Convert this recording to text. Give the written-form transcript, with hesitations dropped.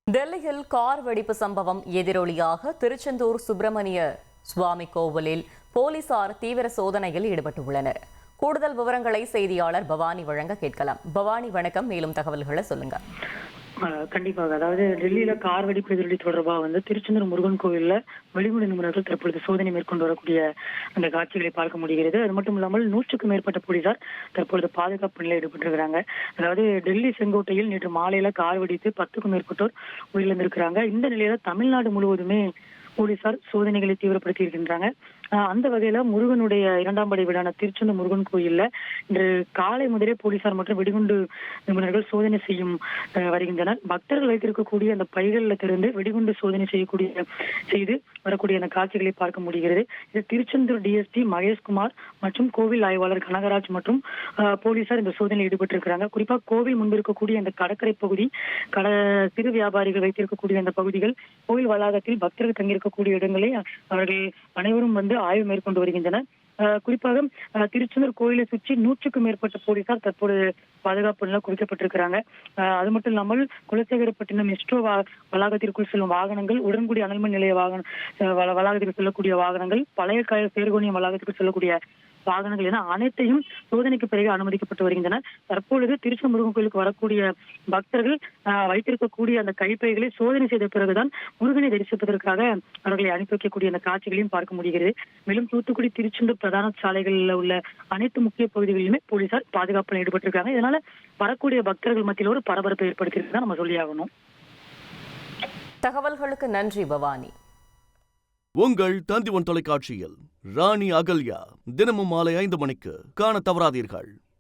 டெல்லியில் கார் வெடிப்பு சம்பவம் எதிரொலியாக திருச்செந்தூர் சுப்பிரமணிய சுவாமி கோவிலில் போலீசார் தீவிர சோதனையில் ஈடுபட்டுள்ளனர். கூடுதல் விவரங்களை செய்தியாளர் பவானி வழங்க கேட்கலாம். பவானி வணக்கம், மேலும் தகவல்களை சொல்லுங்க. கண்டிப்பாக. அதாவது டெல்லியில கார் வெடிப்பு எதிரொலி தொடர்பாக திருச்செந்தூர் முருகன் கோவில்ல வெளிமுறை நிபுணர்கள் தற்பொழுது சோதனை மேற்கொண்டு வரக்கூடிய அந்த காட்சிகளை பார்க்க முடிகிறது. அது மட்டும் இல்லாமல் 100க்கும் மேற்பட்ட போலீசார் தற்பொழுது பாதுகாப்பு நிலையில் ஈடுபட்டிருக்கிறாங்க. அதாவது டெல்லி செங்கோட்டையில் நேற்று மாலையில கார் வெடித்து 10க்கும் மேற்பட்டோர் உயிரிழந்திருக்கிறாங்க. இந்த நிலையில தமிழ்நாடு முழுவதுமே போலீசார் சோதனைகளை தீவிரப்படுத்தி இருக்கின்றாங்க. அந்த வகையில முருகனுடைய 2ஆம் படை வீடான திருச்செந்தூர் முருகன் கோயில்ல இன்று காலை முதலே போலீசார் மற்றும் வெடிகுண்டு நிபுணர்கள் சோதனை செய்யும் வருகின்றனர். பக்தர்கள் வைத்திருக்கக்கூடிய அந்த பைகளில் திறந்து வெடிகுண்டு சோதனை செய்து வரக்கூடிய அந்த காட்சிகளை பார்க்க முடிகிறது. இது திருச்செந்தூர் டிஎஸ்பி மகேஷ்குமார் மற்றும் கோவில் ஆய்வாளர் கனகராஜ் மற்றும் போலீசார் இந்த சோதனையில் ஈடுபட்டிருக்கிறாங்க. குறிப்பாக கோவில் முன்பு இருக்கக்கூடிய அந்த கடற்கரை பகுதி, சிறு வியாபாரிகள் வைத்திருக்கக்கூடிய அந்த பகுதிகள், கோவில் வளாகத்தில் பக்தர்கள் தங்கியிருக்கக்கூடிய இடங்களை அவர்கள் அனைவரும் ஆய்வு மேற்கொண்டு வருகின்றனர். குறிப்பாக திருச்செந்தூர் கோயிலை சுற்றி 100க்கும் மேற்பட்ட போலீசார் தற்போது பாதுகாப்பு நிலை குவிக்கப்பட்டிருக்கிறாங்க. அது மட்டும் இல்லாமல் குலசேகரப்பட்டினம் மெஸ்ட்ரோ வளாகத்திற்குள் செல்லும் வாகனங்கள், உடன்குடி அனல்மின் நிலைய வளாகத்திற்கு செல்லக்கூடிய வாகனங்கள், பழைய சேர்கோனியம் வளாகத்திற்கு செல்லக்கூடிய வாகனங்கள் என அனைத்தையும் சோதனைக்கு பிறகு அனுமதிக்கப்பட்டு வருகின்றன. தற்பொழுது திருச்செந்தூர் முருகன் கோயிலுக்கு வரக்கூடிய பக்தர்கள் வைத்திருக்கக்கூடிய அந்த கைப்பைகளை சோதனை செய்த பிறகுதான் முருகனை தரிசிப்பதற்காக அவர்களை அனுப்பி வைக்கக்கூடிய அந்த காட்சிகளையும் பார்க்க முடிகிறது. மேலும் தூத்துக்குடி திருச்செந்தூர் பிரதான சாலைகளில் உள்ள அனைத்து முக்கிய பகுதிகளிலுமே போலீசார் பாதுகாப்பில் ஈடுபட்டிருக்காங்க. இதனால வரக்கூடிய பக்தர்கள் மத்தியில் ஒரு பரபரப்பை ஏற்படுத்தியிருக்குதான் நம்ம சொல்லியாகணும். தகவல்களுக்கு நன்றி பவானி. உங்கள் தந்திவன் தொலைக்காட்சியில் ராணி அகல்யா தினமும் மாலை 5 மணிக்கு காண தவறாதீர்கள்.